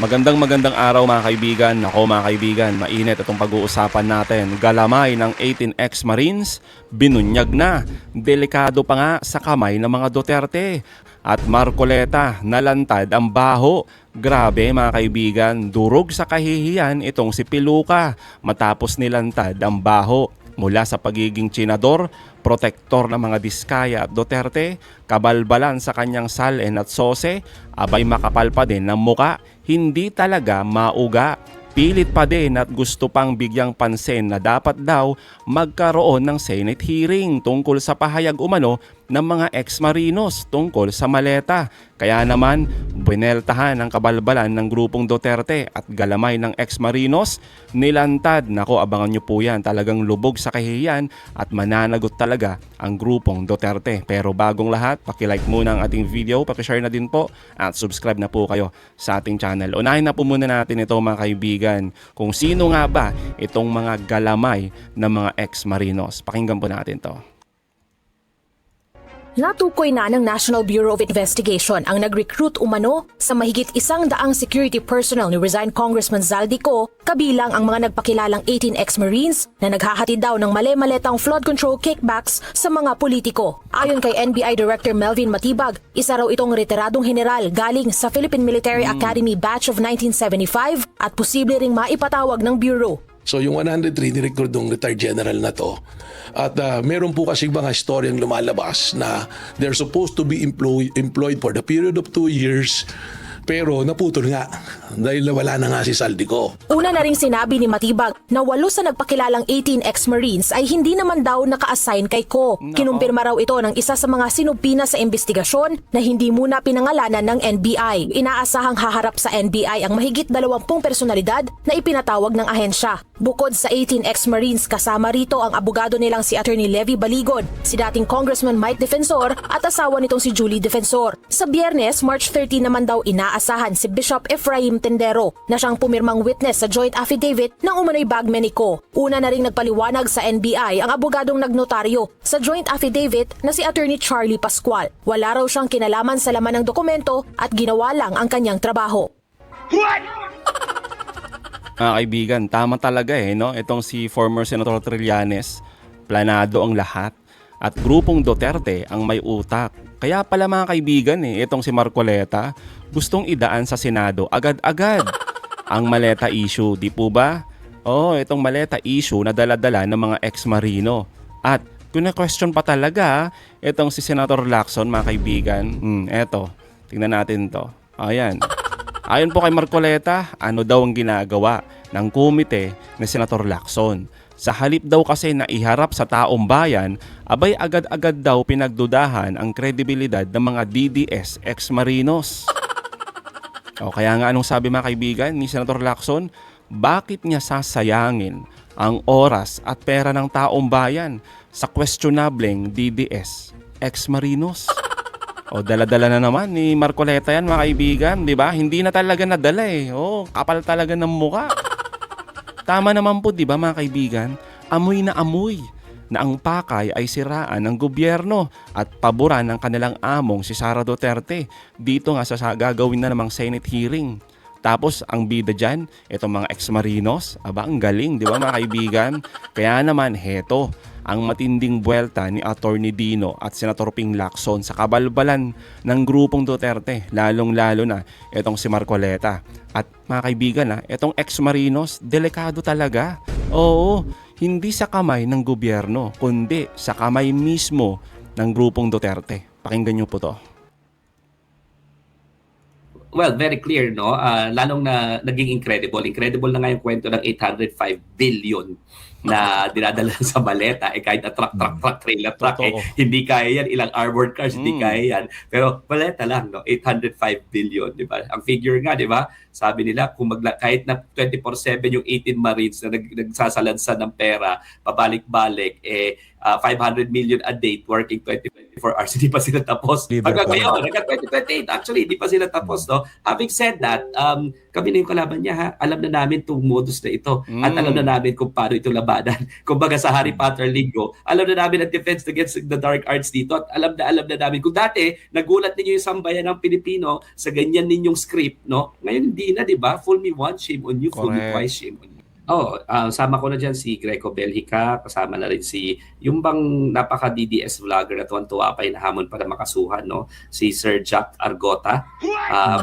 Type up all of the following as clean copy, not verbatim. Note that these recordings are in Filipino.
Magandang araw mga kaibigan. Ako mga kaibigan, mainit itong pag-uusapan natin. Galamay ng 18 ex-Marines, binunyag na. Delikado pa nga sa kamay ng mga Duterte. At Marcoleta, nalantad ang baho. Grabe mga kaibigan, durog sa kahihiyan itong si Piluka matapos nilantad ang baho. Mula sa pagiging tsinador, protektor ng mga Diskaya at Duterte, kabalbalan sa kanyang salin at sose, abay makapal pa din ng muka, hindi talaga mauga. Pilit pa din at gusto pang bigyang pansin na dapat daw magkaroon ng Senate hearing tungkol sa pahayag umano ng mga ex-marinos tungkol sa maleta. Kaya naman, bineltahan ang kabalbalan ng grupong Duterte at galamay ng ex-marinos, nilantad. Nako, abangan nyo po yan. Talagang lubog sa kahihiyan at mananagot talaga ang grupong Duterte. Pero bagong lahat, pakilike muna ang ating video, pakishare na din po at subscribe na po kayo sa ating channel. Unahin na po muna natin ito mga kaibigan, kung sino nga ba itong mga galamay ng mga ex-marinos. Pakinggan po natin to. Natukoy na ng National Bureau of Investigation ang nag-recruit umano sa mahigit 100 security personnel ni resigned Congressman Zaldico, kabilang ang mga nagpakilalang 18 ex-Marines na naghahatid daw ng male-maletang flood control kickbacks sa mga politiko. Ayon kay NBI Director Melvin Matibag, isa raw itong retiradong general galing sa Philippine Military Academy Batch of 1975 at posible ring maipatawag ng Bureau. So yung 103, ni-record ng retired general na to. At meron po kasi mga storyang lumalabas na they're supposed to be employed for the period of 2 years. Pero naputol nga dahil wala na nga si Zaldico. Una na ring sinabi ni Matibag na 8 sa nagpakilalang 18 ex-Marines ay hindi naman daw naka-assign kay Ko. Kinumpirma raw ito ng isa sa mga sinubpina sa investigasyon na hindi muna pinangalanan ng NBI. Inaasahang haharap sa NBI ang mahigit 20 personalidad na ipinatawag ng ahensya. Bukod sa 18 ex-Marines, kasama rito ang abogado nilang si Attorney Levy Baligon, si dating Congressman Mike Defensor at asawa nitong si Julie Defensor. Sa Biyernes, March 13 naman daw inaasahan si Bishop Ephraim Tendero na siyang pumirmang witness sa joint affidavit ng umano'y bagman ni Ko. Una na ring nagpaliwanag sa NBI ang abogadong nagnotaryo sa joint affidavit na si Attorney Charlie Pascual. Wala raw siyang kinalaman sa laman ng dokumento at ginawa lang ang kanyang trabaho. Mga kaibigan, tama talaga no? Itong si former Senator Trillanes, planado ang lahat. At grupong Duterte ang may utak. Kaya pala mga kaibigan itong si Marcoleta, gustong idaan sa Senado agad-agad ang maleta issue, di po ba? Itong maleta issue na dala-dala ng mga ex-marino. At kung na-question pa talaga, itong si Senator Lacson mga kaibigan, eto, tingnan natin to. Ayan. Ayon po kay Marcoleta, ano daw ang ginagawa ng komite ni Senator Lacson? Sa halip daw kasi na iharap sa taong bayan, abay agad-agad daw pinagdudahan ang kredibilidad ng mga DDS ex-marinos. Kaya nga anong sabi mga kaibigan ni Senator Lacson, bakit niya sasayangin ang oras at pera ng taong bayan sa questionableng DDS ex-marinos? Dala-dala na naman ni Marcoleta yan mga kaibigan, di ba? Hindi na talaga nadala kapal talaga ng mukha. Tama naman po, di ba mga kaibigan? Amoy na ang pakay ay siraan ng gobyerno at paboran ng kanilang among si Sara Duterte. Dito nga sa gagawin na namang Senate hearing. Tapos ang bida dyan, itong mga ex-marinos, ang galing, di ba mga kaibigan? Kaya naman, heto, ang matinding buwelta ni Attorney Dino at Senator Ping Lacson sa kabalbalan ng grupong Duterte, lalong-lalo na itong si Marcoleta. At mga kaibigan, itong ex-marinos, delikado talaga. Hindi sa kamay ng gobyerno, kundi sa kamay mismo ng grupong Duterte. Pakinggan nyo po to. Well, very clear, no? Lalong na naging incredible. Incredible na nga yung kwento ng 805 billion na dinadala sa maleta. Kahit na truck, trailer truck, hindi kaya yan. Ilang armored cars, hindi kaya yan. Pero maleta lang, no? 805 billion, di ba? Ang figure nga, di ba? Sabi nila, kung kahit na 24/7 yung 18 Marines na nagsasalansan ng pera, pabalik-balik, 500 million a day working 24 hours, hindi pa sila tapos. Hanggang ngayon, hanggang 2028, actually, hindi pa sila tapos. No? Having said that, kami na yung kalaban niya ha. Alam na namin itong modus na ito at alam na namin kung paano ito labanan. Kumbaga sa Harry Potter Linggo, alam na namin ang defense against the dark arts dito at alam na namin. Kung dati, nagulat ninyo yung sambayan ng Pilipino sa ganyan ninyong script, no? Ngayon hindi na, di ba? Fool me once, shame on you. Fool me twice, shame on you. Sama ko na dyan si Greco Belhica, kasama na rin si yung bang napaka-DDS vlogger na tuwan-tuwa pa hinahamon para makasuhan, no? Si Sir Jack Argota.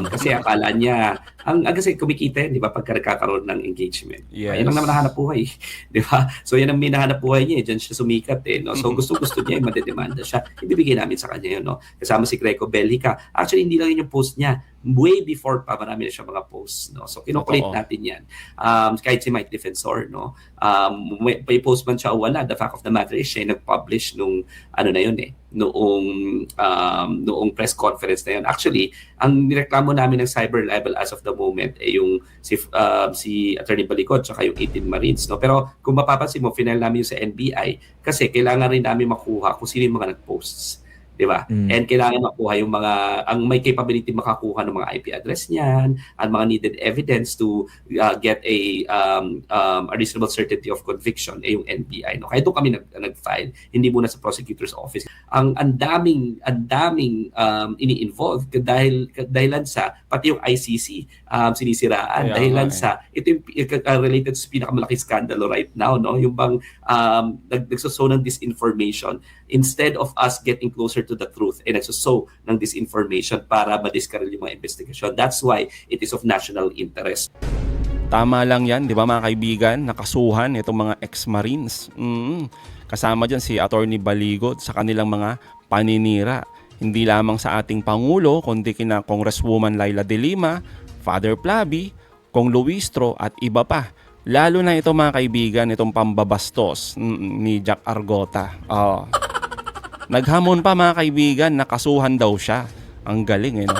Kasi akala niya, kasi kumikita yun, di ba, pagka nagkakaroon ng engagement. Yes. Yan ang naman nahanap buhay, di ba? So yan ang may nahanap buhay niya, dyan siya sumikat, no? So gusto niya, madedemanda siya. Ibibigay namin sa kanya yun, no? Kasama si Greco Belhica. Actually, hindi lang yun yung post niya. Way before pa, marami na siya mga posts, no? So kinoperate natin yan. Kahit si Mike Defensor, no? May post man siya o wala, the fact of the matter is siya nag-publish nung noong press conference na yun. Actually, ang nireklamo namin ng cyber libel as of the moment yung si Attorney Balicod tsaka yung 18 Marines, no? Pero kung mapapansin mo, final namin yung sa NBI kasi kailangan rin namin makuha kung sino yung mga nag-posts. Di ba? And kailangan makuha yung ang may capability makakuha ng mga IP address niyan, ang mga needed evidence to get a reasonable certainty of conviction, yung NBI. No? Kaya doon kami nag-file, hindi muna sa prosecutor's office. Ang daming ini-involve dahilan sa, pati yung ICC sinisiraan, dahilan sa, ito yung related sa pinakamalaki skandalo right now, no? Yung bang nagsuso ng disinformation instead of us getting closer to the truth nagsuso ng disinformation para ma-discourage yung mga investigation. That's why it is of national interest. Tama lang yan, di ba mga kaibigan, nakasuhan itong mga ex-Marines. Kasama dyan si Attorney Baligod sa kanilang mga paninira. Hindi lamang sa ating Pangulo, kundi kina Congresswoman Laila De Lima, Father Plaby, Kong Luistro at iba pa. Lalo na ito mga kaibigan, itong pambabastos ni Jack Argota. Naghamon pa mga kaibigan, nakasuhan daw siya. Ang galing no?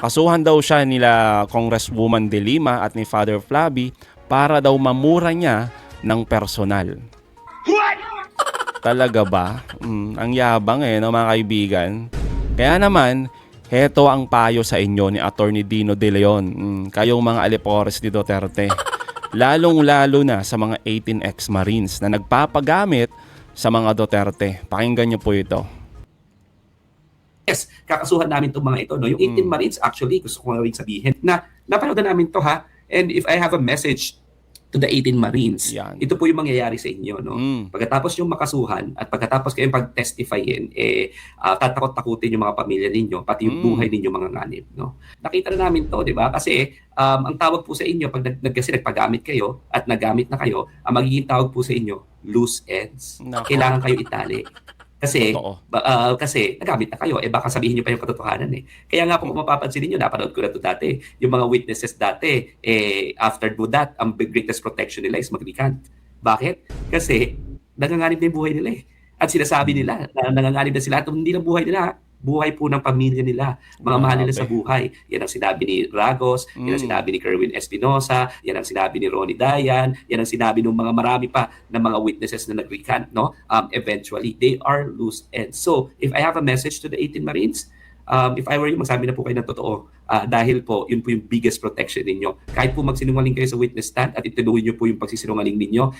Kasuhan daw siya nila Congresswoman De Lima at ni Father Flaby para daw mamura niya ng personal. What? Talaga ba? Ang yabang no mga kaibigan. Kaya naman, heto ang payo sa inyo ni Attorney Dino De Leon. Kayong mga alipores ni Duterte. Lalong-lalo na sa mga 18 ex-Marines na nagpapagamit sa mga Duterte. Pakinggan niyo po ito. Yes, kakasuhan namin itong mga ito. No? Yung 18 Marines, actually, gusto ko rin sabihin na napanood na namin to ha. And if I have a message to the 18 Marines, ito po yung mangyayari sa inyo. No? Pagkatapos yung makasuhan at pagkatapos kayong pag-testifyin, tatakot-takutin yung mga pamilya ninyo, pati yung buhay ninyo mga nganib. No? Nakita na namin to, di ba? Kasi ang tawag po sa inyo, pag kasi nagpagamit kayo at nagamit na kayo, ang magiging tawag po sa inyo, loose ends. Kailangan kayo itali. Kasi nagamit na kayo, baka sabihin nyo pa yung katotohanan Kaya nga po kung mapapansin niyo, napanood ko na ito dati, yung mga witnesses dati, after do that, ang greatest protection nila is mag-recant. Bakit? Kasi nanganganib na yung buhay nila At sinasabi nila na nanganganib na sila at hindi lang buhay nila, buhay po ng pamilya nila, mga mahal nila sa buhay. Yan ang sinabi ni Ragos, yan ang sinabi ni Kerwin Espinosa, yan ang sinabi ni Ronnie Dayan, yan ang sinabi ng mga marami pa na mga witnesses na nag-recant, no? Eventually, they are loose ends. So, if I have a message to the 18 Marines, if I were you, magsabi na po kayo ng totoo. Dahil po, yun po yung biggest protection ninyo. Kahit po magsinungaling kayo sa witness stand at ituloy nyo po yung pagsisinungaling ninyo,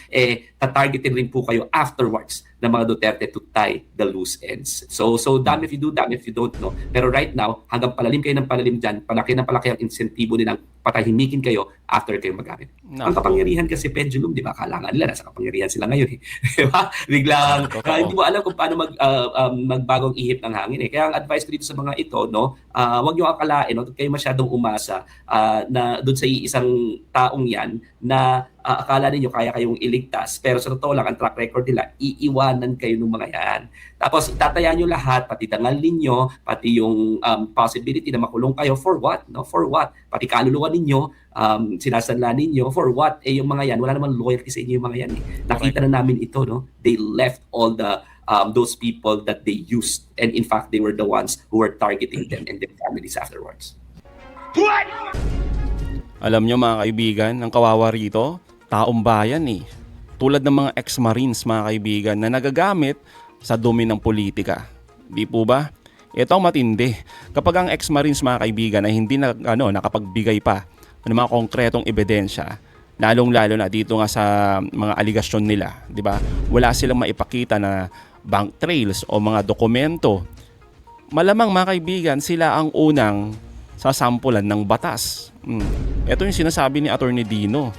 tatargetin rin po kayo afterwards ng mga Duterte to tie the loose ends. So damn if you do, damn if you don't, no? Pero right now, hanggang palalim kayo ng palalim dyan, palaki na palaki ang insentibo nilang patahimikin kayo after kayo magamit. Ang kapangyarihan kasi pendulum, di ba? Kailangan nila, nasa kapangyarihan sila ngayon. Di ba? Biglang, hindi mo alam kung paano magbagong ihip ng hangin. Kaya ang advice ko dito sa mga ito, no, huwag nyo akalain, no, kayo masyadong umasa na doon sa isang taong yan na akala ninyo kaya kayong iligtas, pero sa totoo lang ang track record nila, iiwanan kayo ng mga yan. Tapos itataya nyo lahat, pati dangal ninyo, pati yung possibility na makulong kayo, for what? No? For what? Pati kaluluwa ninyo, sinasanla ninyo, for what? Yung mga yan, wala naman loyalty sa inyo yung mga yan. Nakita na namin ito, no? They left all the those people that they used, and in fact, they were the ones who were targeting them and their families afterwards. What? Alam nyo mga kaibigan, ang kawawa rito, taong bayan tulad ng mga ex-Marines mga kaibigan na nagagamit sa dumi ng politika. Di po ba? Ito ang matindi. Kapag ang ex-Marines mga kaibigan ay hindi nakapagbigay pa ng mga konkretong ebidensya, lalong-lalo na dito nga sa mga aligasyon nila, di ba? Wala silang maipakita na bank trails o mga dokumento. Malamang mga kaibigan, sila ang unang sasampulan ng batas. Ito yung sinasabi ni Attorney Dino.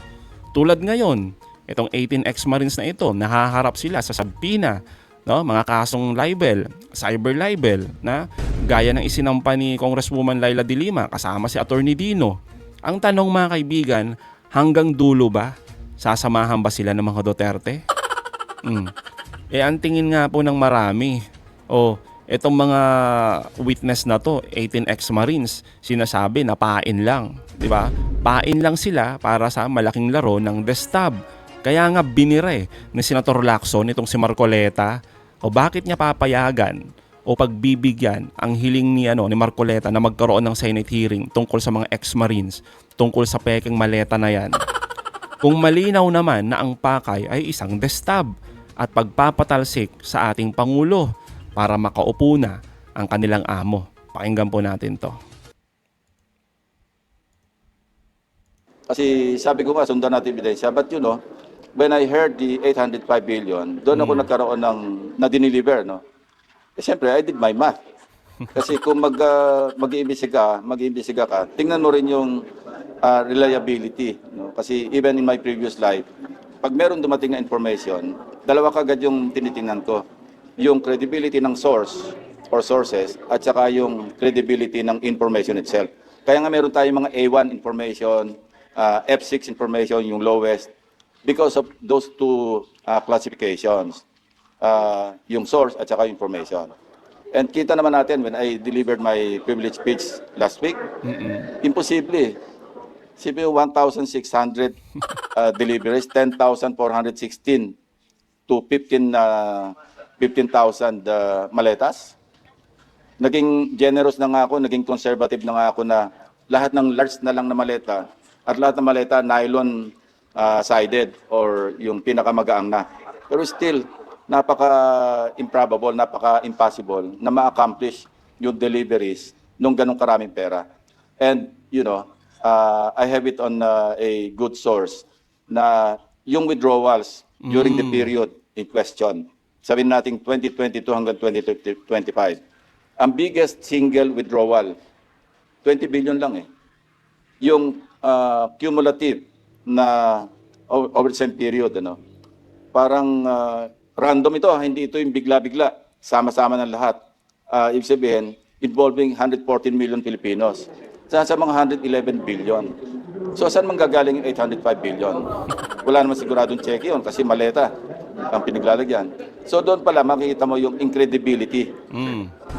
Tulad ngayon, itong 18 ex-Marines na ito, nahaharap sila sa sabpina, no? Mga kasong libel, cyber libel, na gaya ng isinampa ni Congresswoman Laila De Lima kasama si Attorney Dino. Ang tanong mga kaibigan, hanggang dulo ba? Sasamahan ba sila ng mga Duterte? Ang tingin nga po ng marami, itong mga witness na to, 18 ex-Marines, sinasabi na pain lang, di ba? Pain lang sila para sa malaking laro ng destab. Kaya nga binire ni Senator Lacson itong si Marcoleta. O bakit niya papayagan o pagbibigyan ang hiling ni Marcoleta na magkaroon ng Senate hearing tungkol sa mga ex-Marines, tungkol sa pekeng maleta na yan? Kung malinaw naman na ang pakay ay isang destab at pagpapatalsik sa ating Pangulo para makaupo na ang kanilang amo. Pakinggan po natin to. Kasi sabi ko nga, sundan natin ebidensya. But when I heard the 805 billion, doon ako nagkaroon ng na-deliver, no? Siyempre, I did my math. Kasi kung mag-iimbestiga ka, tingnan mo rin yung reliability. No? Kasi even in my previous life, pag meron dumating na information, dalawa kagad yung tinitingnan ko. Yung credibility ng source or sources at saka yung credibility ng information itself. Kaya nga meron tayong mga A1 information, F6 information, yung lowest, because of those two classifications, yung source at saka information. And kita naman natin when I delivered my privilege speech last week, imposible. Sabi 1,600 deliveries, 10,416 to 15,000 maletas. Naging generous na nga ako, naging conservative na nga ako na lahat ng large na lang na maleta at lahat ng maleta nylon sided or yung pinakamagaang na. Pero still, napaka-improbable, napaka-impossible na ma-accomplish yung deliveries nung ganong karaming pera. And, I have it on a good source na yung withdrawals during the period in question, sabihin natin 2022 hanggang 2025, ang biggest single withdrawal, 20 billion lang eh. Yung cumulative na over the same period, parang random ito, hindi ito yung bigla-bigla, sama-sama ng lahat. Ibig sabihin, involving 114 million Filipinos. Sa mga 111 billion. So saan manggagaling yung 805 billion? Wala naman siguradong check yun kasi maleta ang pinaglalagyan. So doon pala makikita mo yung incredibility,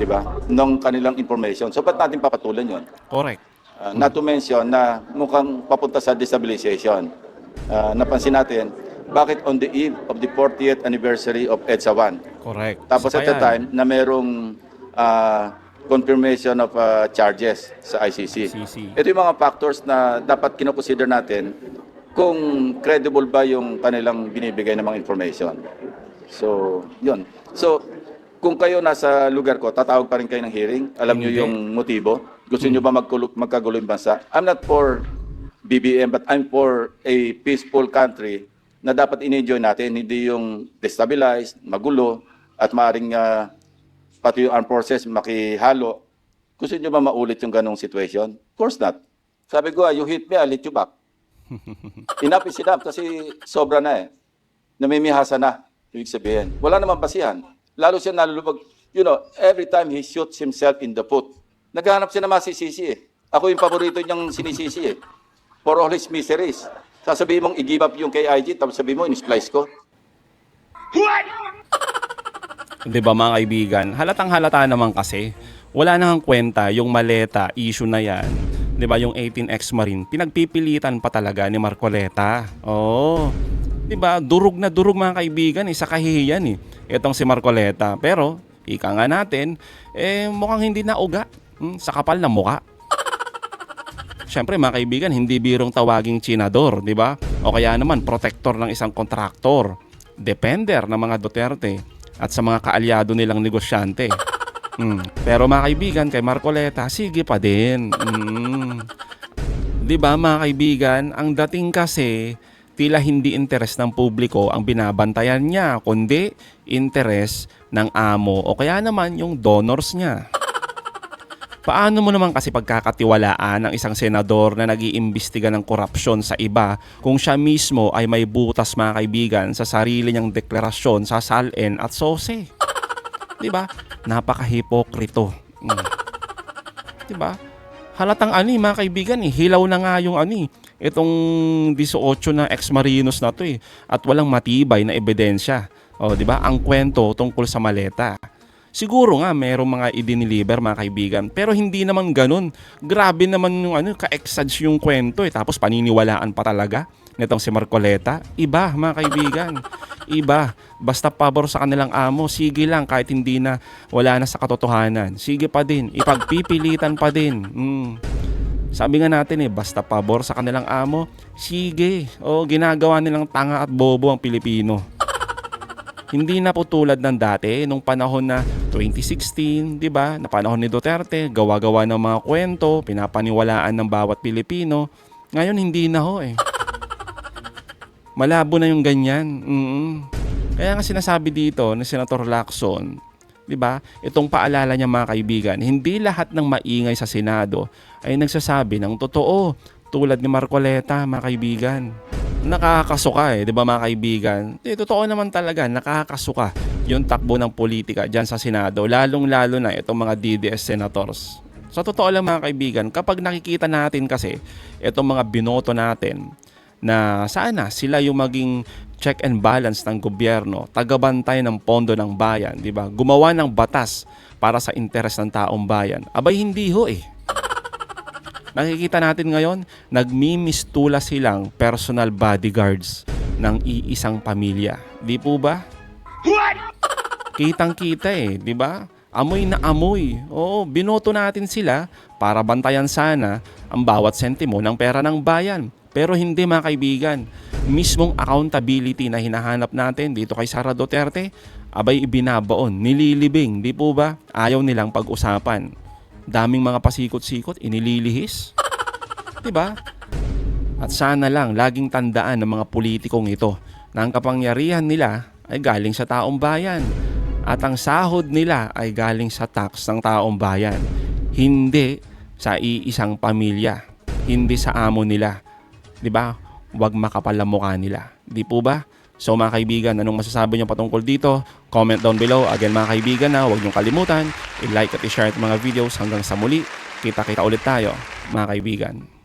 di ba, ng kanilang information. So ba't natin papatulan yun? Correct. Not to mention na mukhang papunta sa destabilization. Napansin natin, bakit on the eve of the 40th anniversary of EDSA 1? Correct. Tapos at the time na merong confirmation of charges sa ICC. Ito yung mga factors na dapat kinoconsider natin kung credible ba yung kanilang binibigay ng mga information. So, yun. So, kung kayo nasa lugar ko, tatawag pa rin kayo ng hearing. Alam nyo yung motibo. Gusto nyo ba magkagulo yung bansa? I'm not for BBM, but I'm for a peaceful country na dapat in-enjoy natin. Hindi yung destabilize, magulo, at maaaring pati yung armed forces makihalo. Gusto nyo ba maulit yung ganong situation? Of course not. Sabi ko, you hit me, I'll hit you back. Enough is enough kasi sobra na eh. Namimihasa na, ibig sabihin. Wala naman basihan. Lalo siya nalulubag. Every time he shoots himself in the foot, naghahanap siya na masisisi eh. Ako yung paborito niyang sinisisi eh. For all his miseries. Sasabihin mong i-give up yung KIG, tapos sabihin mo, in-splice ko. Di ba mga kaibigan? Halatang halata naman kasi. Wala nang kwenta yung maleta issue na yan. Di ba yung 18 ex-Marine? Pinagpipilitan pa talaga ni Marcoleta. Oo. Di ba? Durug na durug mga kaibigan. Sa kahihiyan eh. Itong si Marcoleta. Pero, ika nga natin, mukhang hindi na uga. Sa kapal na mukha. Siyempre mga kaibigan, hindi birong tawaging tsinador, di ba? O kaya naman, protector ng isang kontraktor. Depender ng mga Duterte at sa mga kaalyado nilang negosyante. Pero mga kaibigan, kay Marcoleta, sige pa din. 'Di ba mga kaibigan, ang dating kasi tila hindi interes ng publiko ang binabantayan niya, kundi interes ng amo o kaya naman yung donors niya. Paano mo naman kasi pagkakatiwalaan ng isang senador na nag-iimbestiga ng korupsyon sa iba kung siya mismo ay may butas mga kaibigan sa sarili niyang deklarasyon sa SALN at SOSE? 'Di ba? Napaka-hipokrito. 'Di ba? Halatang mga kaibigan hilaw na nga yung itong 18 na ex-marinos na to at walang matibay na ebidensya. O, 'di ba? Ang kwento tungkol sa maleta. Siguro nga merong mga i-deliver mga kaibigan, pero hindi naman ganun. Grabe naman yung ka-exage yung kwento tapos paniniwalaan pa talaga nitong si Marcoleta. Iba mga kaibigan. Iba. Basta pabor sa kanilang amo, sige lang kahit hindi na wala na sa katotohanan. Sige pa din, ipagpipilitan pa din. Sabi nga natin basta pabor sa kanilang amo, sige. O ginagawa nilang tanga at bobo ang Pilipino. Hindi na po tulad ng dati nung panahon na 2016, 'di ba? Na panahon ni Duterte, gawa-gawa ng mga kwento, pinapaniwalaan ng bawat Pilipino. Ngayon hindi na ho Malabo na yung ganyan. Kaya nga sinasabi dito ni Senator Lacson, 'di ba? Itong paalala niya mga kaibigan, hindi lahat ng maingay sa Senado ay nagsasabi ng totoo, tulad ni Marcoleta mga kaibigan. Nakakasuka 'di ba mga kaibigan? Totoo naman talaga, nakakasuka yung takbo ng politika diyan sa Senado, lalong-lalo na itong mga DDS senators. Sa totoo lang mga kaibigan, kapag nakikita natin kasi itong mga binoto natin na sana sila yung maging check and balance ng gobyerno, tagabantay ng pondo ng bayan, 'di ba? Gumawa ng batas para sa interes ng taong bayan. Abay hindi ho Nakikita natin ngayon, nagmimistula silang personal bodyguards ng iisang pamilya. Di po ba? Kitang-kita 'di ba? Amoy na amoy. Oo, binoto natin sila para bantayan sana ang bawat sentimo ng pera ng bayan. Pero hindi mga kaibigan, mismong accountability na hinahanap natin dito kay Sara Duterte, abay ibinabaon, nililibing, di po ba? Ayaw nilang pag-usapan. Daming mga pasikot-sikot, inililihis. Diba? At sana lang, laging tandaan ng mga politikong ito na ang kapangyarihan nila ay galing sa taong bayan. At ang sahod nila ay galing sa tax ng taong bayan. Hindi sa iisang pamilya. Hindi sa amo nila. Diba? Huwag makapal ang mukha nila. Di po ba? So mga kaibigan, anong masasabi niyo patungkol dito? Comment down below. Again mga kaibigan, huwag niyong kalimutan i-like at i-share at mga videos. Hanggang sa muli, kita-kita ulit tayo mga kaibigan.